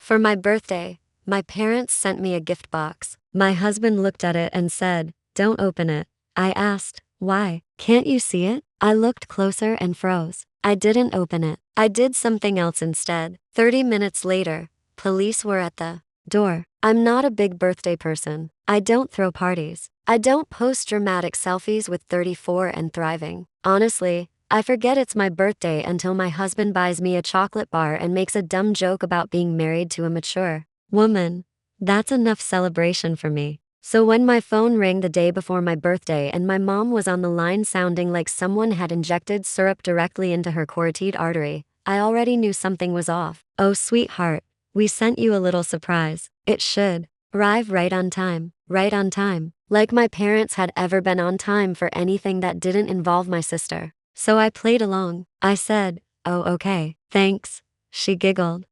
For my birthday, my parents sent me a gift box. My husband looked at it and said, "Don't open it." I asked, "Why? Can't you see it?" I looked closer and froze. I didn't open it. I did something else instead. 30 minutes later, police were at the door. I'm not a big birthday person. I don't throw parties. I don't post dramatic selfies with 34 and thriving. Honestly, I forget it's my birthday until my husband buys me a chocolate bar and makes a dumb joke about being married to a mature woman. That's enough celebration for me. So when my phone rang the day before my birthday and my mom was on the line sounding like someone had injected syrup directly into her carotid artery, I already knew something was off. "Oh, sweetheart, we sent you a little surprise. It should arrive right on time." Right on time. Like my parents had ever been on time for anything that didn't involve my sister. So I played along. I said, "Oh, okay, thanks." She giggled.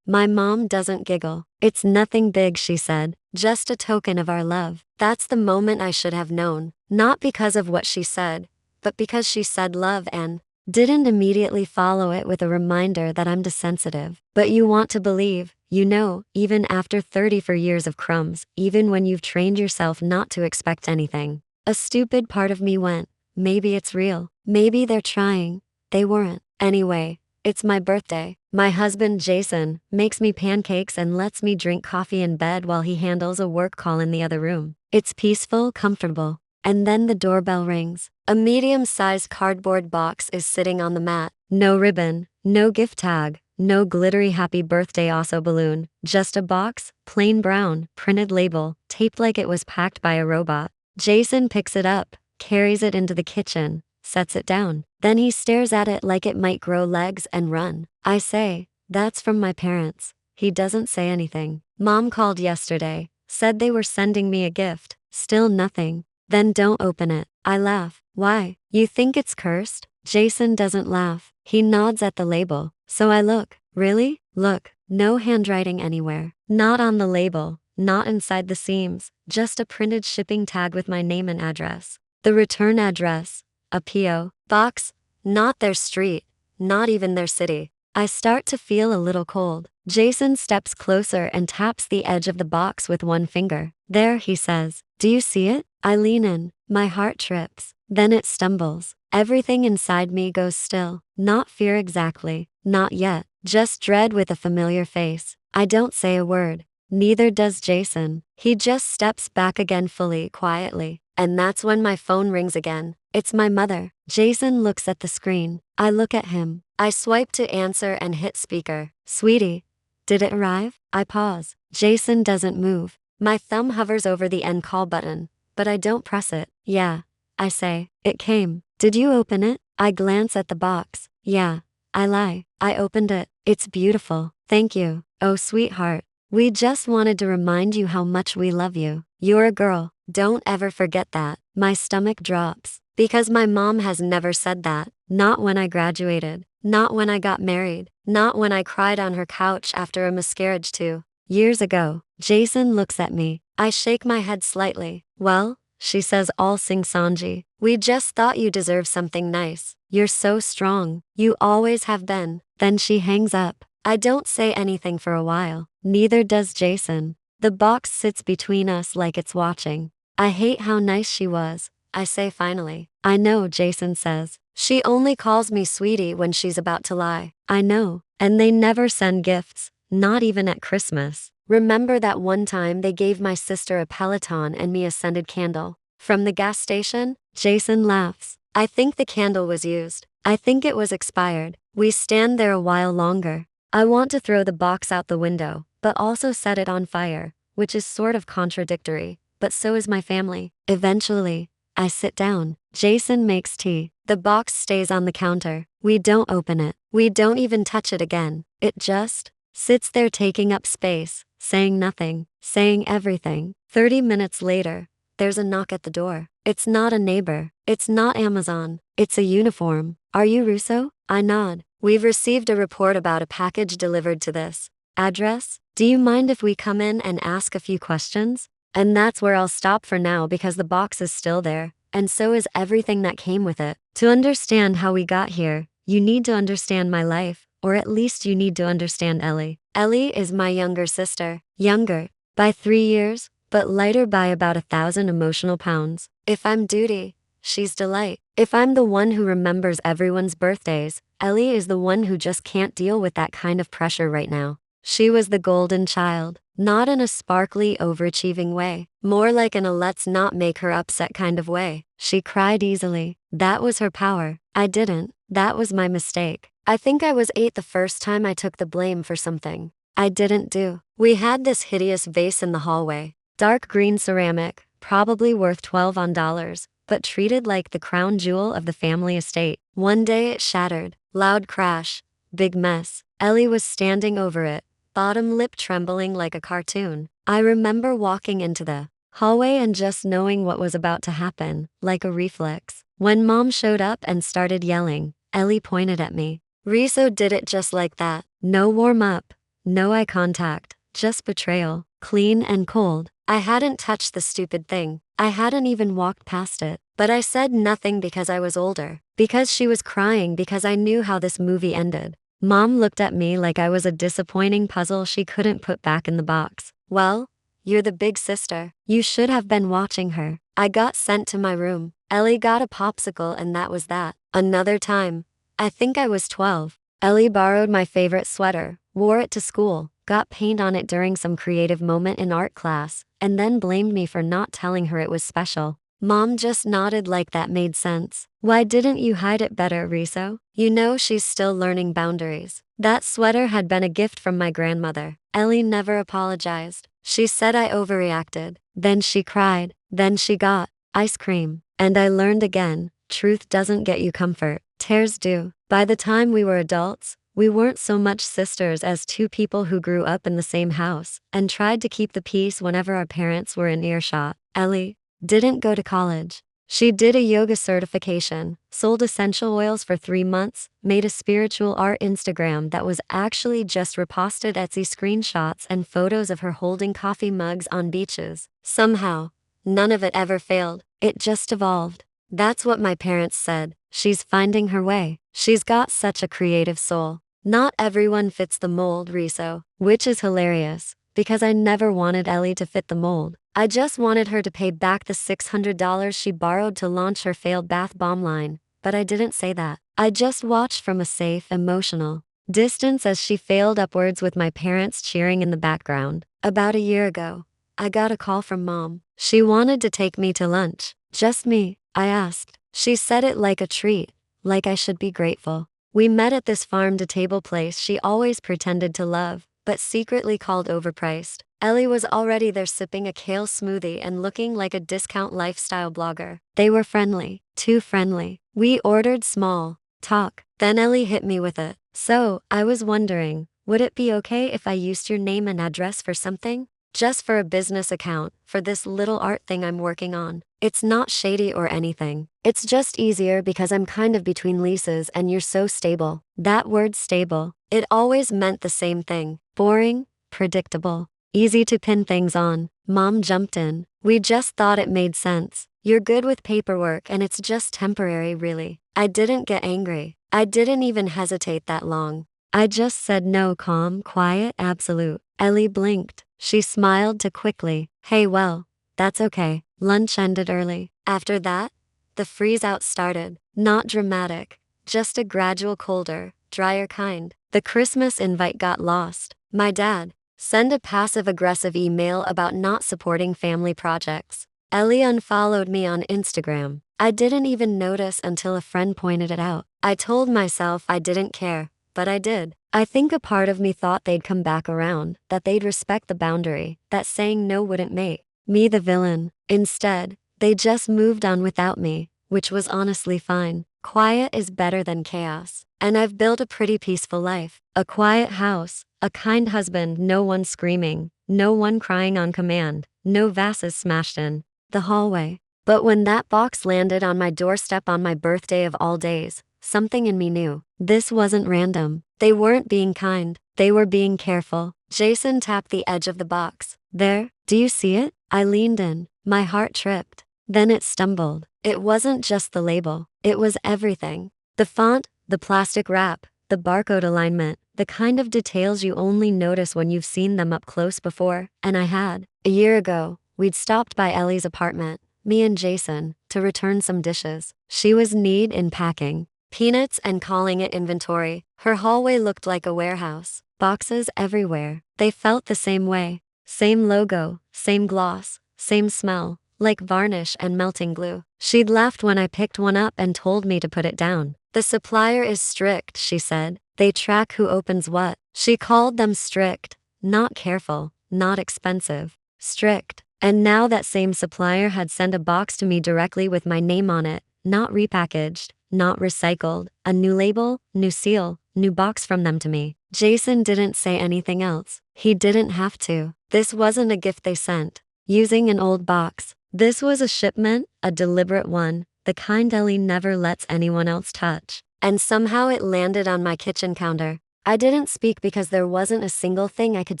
My mom doesn't giggle. "It's nothing big," she said, "just a token of our love." That's the moment I should have known, not because of what she said, but because she said love and didn't immediately follow it with a reminder that I'm desensitive. But you want to believe, even after 34 years of crumbs, even when you've trained yourself not to expect anything. A stupid part of me went, maybe it's real. Maybe they're trying. They weren't. Anyway, it's my birthday. My husband, Jason, makes me pancakes and lets me drink coffee in bed while he handles a work call in the other room. It's peaceful, comfortable. And then the doorbell rings. A medium-sized cardboard box is sitting on the mat. No ribbon, no gift tag, no glittery happy birthday Osso balloon, just a box, plain brown, printed label, taped like it was packed by a robot. Jason picks it up, carries it into the kitchen, sets it down. Then he stares at it like it might grow legs and run. I say, "That's from my parents." He doesn't say anything. "Mom called yesterday, said they were sending me a gift." Still nothing. "Then don't open it." I laugh. "Why? You think it's cursed?" Jason doesn't laugh. He nods at the label. So I look. Really? Look. No handwriting anywhere. Not on the label. Not inside the seams. Just a printed shipping tag with my name and address. The return address. A P.O. box. Not their street. Not even their city. I start to feel a little cold. Jason steps closer and taps the edge of the box with one finger. "There," he says. "Do you see it?" I lean in. My heart trips. Then it stumbles. Everything inside me goes still. Not fear exactly. Not yet. Just dread with a familiar face. I don't say a word. Neither does Jason. He just steps back again fully, quietly. And that's when my phone rings again. It's my mother. Jason looks at the screen. I look at him. I swipe to answer and hit speaker. "Sweetie, did it arrive?" I pause. Jason doesn't move. My thumb hovers over the end call button, but I don't press it. "Yeah," I say. "It came. Did you open it?" I glance at the box. "Yeah." I lie. "I opened it. It's beautiful. Thank you." "Oh, sweetheart. We just wanted to remind you how much we love you. You're a girl. Don't ever forget that." My stomach drops. Because my mom has never said that. Not when I graduated. Not when I got married. Not when I cried on her couch after a miscarriage 2 years ago. Jason looks at me. I shake my head slightly. "Well," she says all sing-songy, "we just thought you deserve something nice. You're so strong. You always have been." Then she hangs up. I don't say anything for a while. Neither does Jason. The box sits between us like it's watching. "I hate how nice she was," I say finally. "I know," Jason says. "She only calls me sweetie when she's about to lie." I know. And they never send gifts. Not even at Christmas. Remember that one time they gave my sister a Peloton and me a scented candle from the gas station? Jason laughs. I think the candle was used. I think it was expired. We stand there a while longer. I want to throw the box out the window, but also set it on fire, which is sort of contradictory, but so is my family. Eventually, I sit down. Jason makes tea. The box stays on the counter. We don't open it. We don't even touch it again. It just sits there taking up space, saying nothing, saying everything. 30 minutes later, there's a knock at the door. It's not a neighbor. It's not Amazon. It's a uniform. "Are you Russo?" I nod. "We've received a report about a package delivered to this address. Do you mind if we come in and ask a few questions?" And that's where I'll stop for now because the box is still there, and so is everything that came with it. To understand how we got here, you need to understand my life, or at least you need to understand Ellie. Ellie is my younger sister. Younger by 3 years, but lighter by about 1,000 emotional pounds. If I'm duty, she's delight. If I'm the one who remembers everyone's birthdays, Ellie is the one who just can't deal with that kind of pressure right now. She was the golden child, not in a sparkly, overachieving way, more like in a let's not make her upset kind of way. She cried easily. That was her power. I didn't. That was my mistake. I think I was 8 the first time I took the blame for something I didn't do. We had this hideous vase in the hallway. Dark green ceramic, probably worth $12, but treated like the crown jewel of the family estate. One day it shattered. Loud crash. Big mess. Ellie was standing over it, bottom lip trembling like a cartoon. I remember walking into the hallway and just knowing what was about to happen, like a reflex. When Mom showed up and started yelling, Ellie pointed at me. Riso did it just like that. No warm up, no eye contact, just betrayal, clean and cold. I hadn't touched the stupid thing. I hadn't even walked past it. But I said nothing because I was older, because she was crying, because I knew how this movie ended. Mom looked at me like I was a disappointing puzzle she couldn't put back in the box. Well, you're the big sister. You should have been watching her. I got sent to my room. Ellie got a popsicle and that was that. Another time, I think I was 12. Ellie borrowed my favorite sweater, wore it to school, got paint on it during some creative moment in art class, and then blamed me for not telling her it was special. Mom just nodded like that made sense. Why didn't you hide it better, Riso? You know she's still learning boundaries. That sweater had been a gift from my grandmother. Ellie never apologized. She said I overreacted. Then she cried. Then she got ice cream. And I learned again, truth doesn't get you comfort. Tears do. By the time we were adults, we weren't so much sisters as two people who grew up in the same house and tried to keep the peace whenever our parents were in earshot. Ellie didn't go to college. She did a yoga certification, sold essential oils for 3 months, made a spiritual art Instagram that was actually just reposted Etsy screenshots and photos of her holding coffee mugs on beaches. Somehow, none of it ever failed. It just evolved. That's what my parents said. She's finding her way. She's got such a creative soul. Not everyone fits the mold, Riso, which is hilarious, because I never wanted Ellie to fit the mold. I just wanted her to pay back the $600 she borrowed to launch her failed bath bomb line, but I didn't say that. I just watched from a safe, emotional distance as she failed upwards with my parents cheering in the background. About a year ago, I got a call from Mom. She wanted to take me to lunch. Just me, I asked. She said it like a treat, like I should be grateful. We met at this farm-to-table place she always pretended to love, but secretly called overpriced. Ellie was already there sipping a kale smoothie and looking like a discount lifestyle blogger. They were friendly, too friendly. We ordered small talk. Then Ellie hit me with it. So, I was wondering, would it be okay if I used your name and address for something? Just for a business account, for this little art thing I'm working on. It's not shady or anything. It's just easier because I'm kind of between leases and you're so stable. That word stable, it always meant the same thing. Boring, predictable, easy to pin things on. Mom jumped in. We just thought it made sense. You're good with paperwork and it's just temporary, really. I didn't get angry. I didn't even hesitate that long. I just said no, calm, quiet, absolute. Ellie blinked. She smiled too quickly. Hey, well, that's okay. Lunch ended early. After that, the freeze-out started. Not dramatic, just a gradual colder, drier kind. The Christmas invite got lost. My dad sent a passive-aggressive email about not supporting family projects. Ellie unfollowed me on Instagram. I didn't even notice until a friend pointed it out. I told myself I didn't care, but I did. I think a part of me thought they'd come back around, that they'd respect the boundary, that saying no wouldn't make me the villain. Instead, they just moved on without me, which was honestly fine. Quiet is better than chaos. And I've built a pretty peaceful life. A quiet house, a kind husband, no one screaming, no one crying on command, no vases smashed in the hallway. But when that box landed on my doorstep on my birthday of all days, something in me knew. This wasn't random. They weren't being kind. They were being careful. Jason tapped the edge of the box. There, do you see it? I leaned in. My heart tripped. Then it stumbled. It wasn't just the label. It was everything. The font, the plastic wrap, the barcode alignment, the kind of details you only notice when you've seen them up close before, and I had. A year ago, we'd stopped by Ellie's apartment, me and Jason, to return some dishes. She was kneed in packing peanuts and calling it inventory. Her hallway looked like a warehouse. Boxes everywhere. They felt the same way. Same logo, same gloss, same smell, like varnish and melting glue. She'd laughed when I picked one up and told me to put it down. The supplier is strict, she said. They track who opens what. She called them strict, not careful, not expensive. Strict. And now that same supplier had sent a box to me directly with my name on it, not repackaged, not recycled, a new label, new seal, new box from them to me. Jason didn't say anything else. He didn't have to. This wasn't a gift they sent, using an old box. This was a shipment, a deliberate one, the kind Ellie never lets anyone else touch. And somehow it landed on my kitchen counter. I didn't speak because there wasn't a single thing I could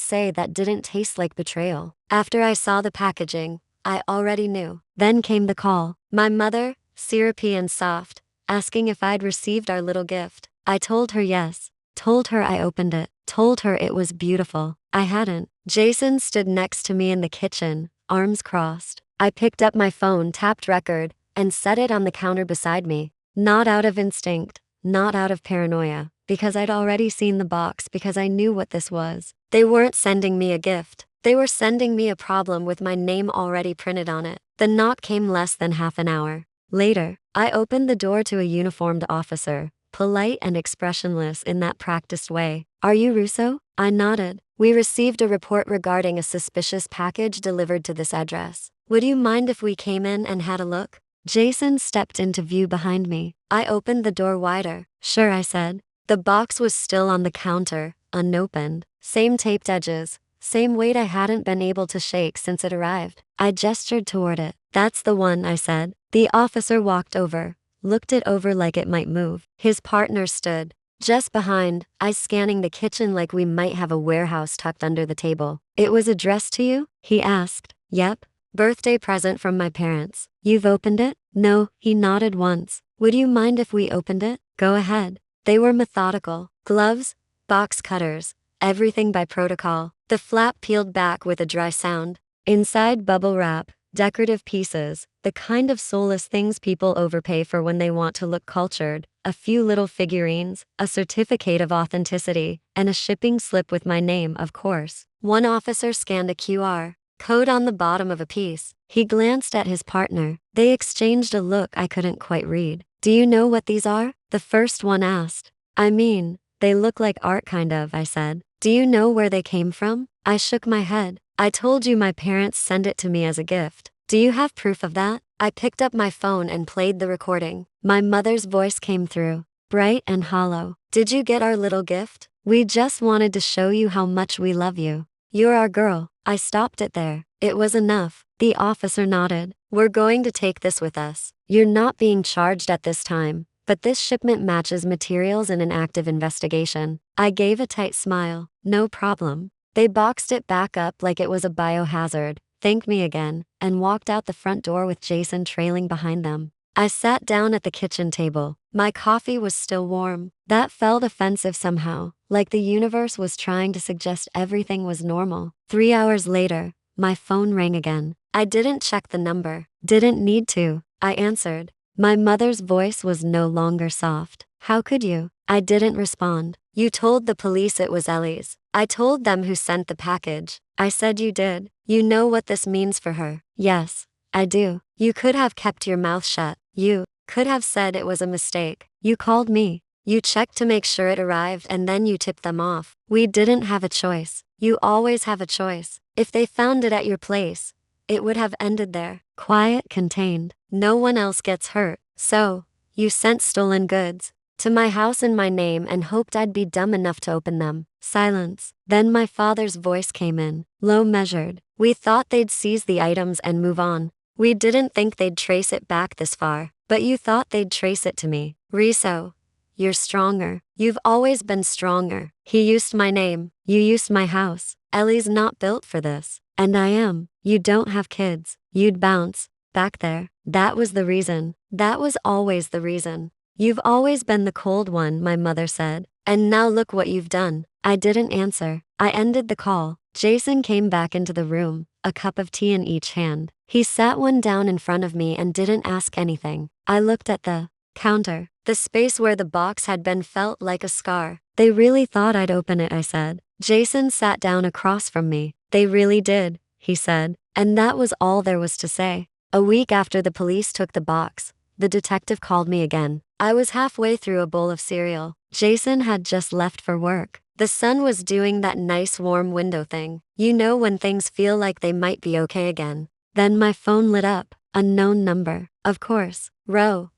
say that didn't taste like betrayal. After I saw the packaging, I already knew. Then came the call. My mother, syrupy and soft, asking if I'd received our little gift. I told her yes. Told her I opened it. Told her it was beautiful. I hadn't. Jason stood next to me in the kitchen, arms crossed. I picked up my phone, tapped record, and set it on the counter beside me. Not out of instinct, not out of paranoia, because I'd already seen the box, because I knew what this was. They weren't sending me a gift. They were sending me a problem with my name already printed on it. The knock came less than half an hour later. I opened the door to a uniformed officer, polite and expressionless in that practiced way. Are you Russo? I nodded. We received a report regarding a suspicious package delivered to this address. Would you mind if we came in and had a look? Jason stepped into view behind me. I opened the door wider. Sure, I said. The box was still on the counter, unopened. Same taped edges, same weight I hadn't been able to shake since it arrived. I gestured toward it. That's the one, I said. The officer walked over, looked it over like it might move. His partner stood just behind, eyes scanning the kitchen like we might have a warehouse tucked under the table. It was addressed to you? He asked. Yep. Birthday present from my parents. You've opened it? No, he nodded once. Would you mind if we opened it? Go ahead. They were methodical. Gloves, box cutters, everything by protocol. The flap peeled back with a dry sound. Inside, bubble wrap, decorative pieces, the kind of soulless things people overpay for when they want to look cultured, a few little figurines, a certificate of authenticity, and a shipping slip with my name, of course. One officer scanned a QR code on the bottom of a piece. He glanced at his partner. They exchanged a look I couldn't quite read. Do you know what these are? The first one asked. I mean, they look like art kind of, I said. Do you know where they came from? I shook my head. I told you my parents sent it to me as a gift. Do you have proof of that? I picked up my phone and played the recording. My mother's voice came through, bright and hollow. Did you get our little gift? We just wanted to show you how much we love you. You're our girl. I stopped it there. It was enough. The officer nodded. We're going to take this with us. You're not being charged at this time, but this shipment matches materials in an active investigation. I gave a tight smile. No problem. They boxed it back up like it was a biohazard, thanked me again, and walked out the front door with Jason trailing behind them. I sat down at the kitchen table. My coffee was still warm. That felt offensive somehow, like the universe was trying to suggest everything was normal. 3 hours later, my phone rang again. I didn't check the number. Didn't need to. I answered. My mother's voice was no longer soft. How could you? I didn't respond. You told the police it was Ellie's. I told them who sent the package. I said you did. You know what this means for her. Yes, I do. You could have kept your mouth shut. You could have said it was a mistake. You called me. You checked to make sure it arrived and then you tipped them off. We didn't have a choice. You always have a choice. If they found it at your place, it would have ended there. Quiet, contained. No one else gets hurt. So, you sent stolen goods to my house in my name and hoped I'd be dumb enough to open them. Silence. Then my father's voice came in, low measured. We thought they'd seize the items and move on. We didn't think they'd trace it back this far, but you thought they'd trace it to me. Riso, you're stronger. You've always been stronger. He used my name. You used my house. Ellie's not built for this. And I am. You don't have kids. You'd bounce back there. That was the reason. That was always the reason. You've always been the cold one, my mother said. And now look what you've done. I didn't answer. I ended the call. Jason came back into the room, a cup of tea in each hand. He sat one down in front of me and didn't ask anything. I looked at the counter. The space where the box had been felt like a scar. They really thought I'd open it, I said. Jason sat down across from me. They really did, he said. And that was all there was to say. A week after the police took the box, the detective called me again. I was halfway through a bowl of cereal. Jason had just left for work. The sun was doing that nice warm window thing. You know when things feel like they might be okay again. Then my phone lit up. Unknown number. Of course. Ro.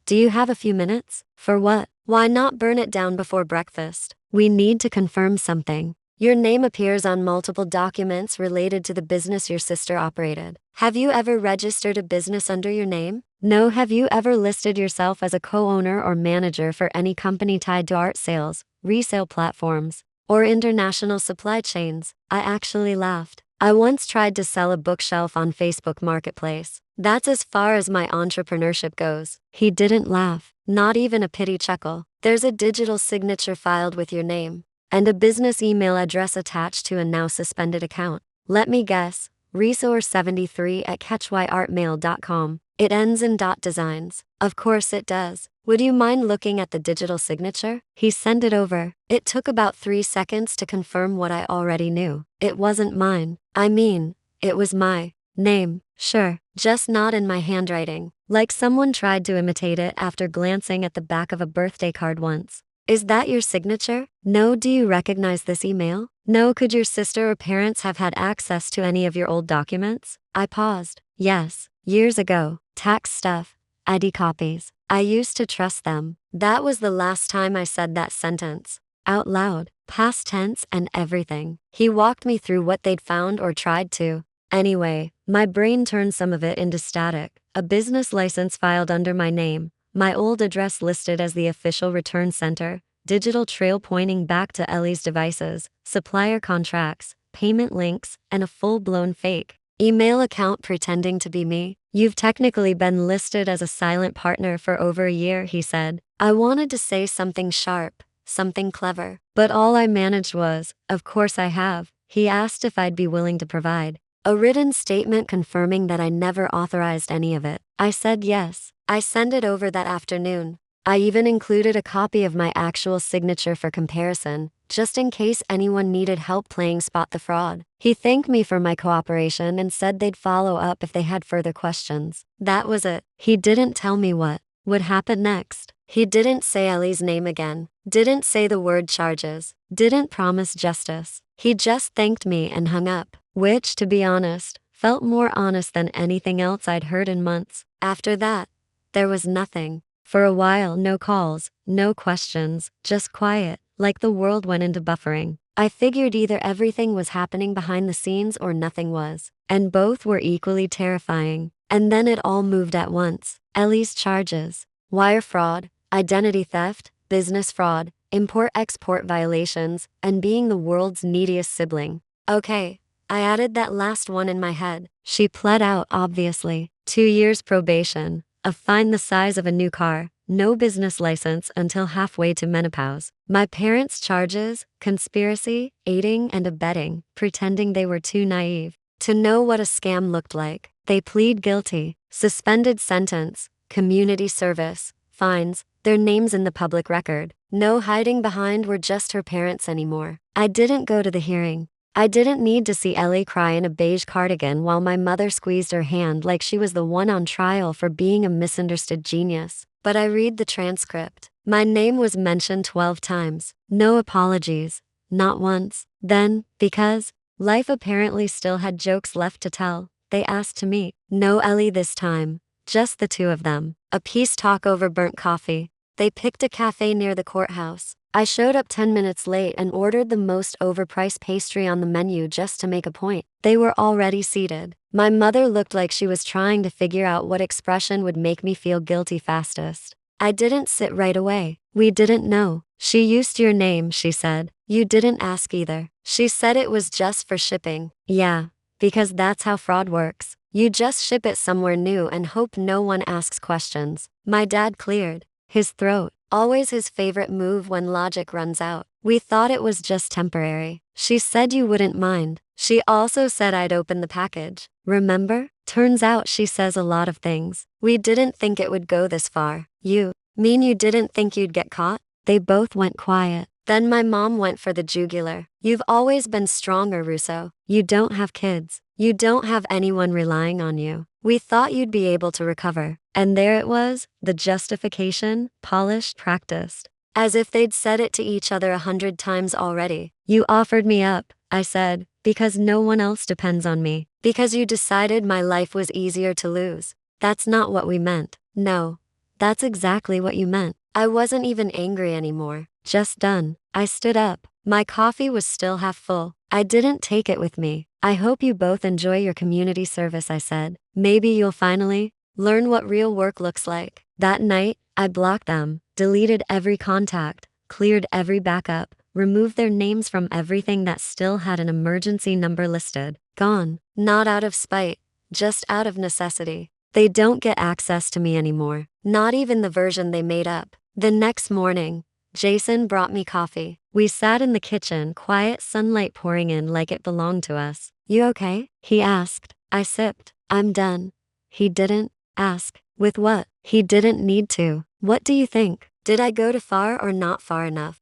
Do you have a few minutes? For what? Why not burn it down before breakfast? We need to confirm something. Your name appears on multiple documents related to the business your sister operated. Have you ever registered a business under your name? No. Have you ever listed yourself as a co-owner or manager for any company tied to art sales, resale platforms, or international supply chains? I actually laughed. I once tried to sell a bookshelf on Facebook Marketplace. That's as far as my entrepreneurship goes. He didn't laugh, not even a pity chuckle. There's a digital signature filed with your name, and a business email address attached to a now suspended account. Let me guess, resor73@catchyartmail.com. It ends in .designs. Of course it does. Would you mind looking at the digital signature? He sent it over. It took about 3 seconds to confirm what I already knew. It wasn't mine. I mean, it was my name, sure, just not in my handwriting. Like someone tried to imitate it after glancing at the back of a birthday card once. Is that your signature? No. Do you recognize this email? No. Could your sister or parents have had access to any of your old documents? I paused. Yes, years ago. Tax stuff. ID copies. I used to trust them. That was the last time I said that sentence. Out loud, past tense and everything. He walked me through what they'd found or tried to. Anyway, my brain turned some of it into static. A business license filed under my name, my old address listed as the official return center, digital trail pointing back to Ellie's devices, supplier contracts, payment links, and a full-blown fake email account pretending to be me. You've technically been listed as a silent partner for over a year, he said. I wanted to say something sharp, something clever, but all I managed was, of course I have. He asked if I'd be willing to provide a written statement confirming that I never authorized any of it. I said yes. I sent it over that afternoon. I even included a copy of my actual signature for comparison, just in case anyone needed help playing spot the fraud. He thanked me for my cooperation and said they'd follow up if they had further questions. That was it. He didn't tell me what would happen next. He didn't say Ellie's name again, didn't say the word charges, didn't promise justice. He just thanked me and hung up, which, to be honest, felt more honest than anything else I'd heard in months. After that, there was nothing. For a while, no calls, no questions, just quiet, like the world went into buffering. I figured either everything was happening behind the scenes or nothing was, and both were equally terrifying. And then it all moved at once. Ellie's charges: wire fraud, identity theft, business fraud, import-export violations, and being the world's neediest sibling. Okay, I added that last one in my head. She pled out, obviously. 2 years probation, a fine the size of a new car, no business license until halfway to menopause. My parents' charges: conspiracy, aiding and abetting, pretending they were too naive to know what a scam looked like. They plead guilty, suspended sentence, community service, fines, their names in the public record. No hiding behind we're just her parents anymore. I didn't go to the hearing. I didn't need to see Ellie cry in a beige cardigan while my mother squeezed her hand like she was the one on trial for being a misunderstood genius. But I read the transcript. My name was mentioned 12 times. No apologies. Not once. Then, because life apparently still had jokes left to tell, they asked to meet. No Ellie this time. Just the two of them. A peace talk over burnt coffee. They picked a cafe near the courthouse. I showed up 10 minutes late and ordered the most overpriced pastry on the menu just to make a point. They were already seated. My mother looked like she was trying to figure out what expression would make me feel guilty fastest. I didn't sit right away. We didn't know. She used your name, she said. You didn't ask either. She said it was just for shipping. Yeah, because that's how fraud works. You just ship it somewhere new and hope no one asks questions. My dad cleared his throat. Always his favorite move when logic runs out. We thought it was just temporary. She said you wouldn't mind. She also said I'd open the package. Remember? Turns out she says a lot of things. We didn't think it would go this far. You mean you didn't think you'd get caught? They both went quiet. Then my mom went for the jugular. You've always been stronger, Russo. You don't have kids. You don't have anyone relying on you. We thought you'd be able to recover. And there it was, the justification, polished, practiced. As if they'd said it to each other 100 times already. You offered me up, I said, because no one else depends on me. Because you decided my life was easier to lose. That's not what we meant. No. That's exactly what you meant. I wasn't even angry anymore. Just done. I stood up. My coffee was still half full. I didn't take it with me. I hope you both enjoy your community service, I said. Maybe you'll finally learn what real work looks like. That night, I blocked them, deleted every contact, cleared every backup, removed their names from everything that still had an emergency number listed. Gone. Not out of spite, just out of necessity. They don't get access to me anymore. Not even the version they made up. The next morning, Jason brought me coffee. We sat in the kitchen, quiet sunlight pouring in like it belonged to us. You okay? He asked. I sipped. I'm done. He didn't ask. With what? He didn't need to. What do you think? Did I go too far or not far enough?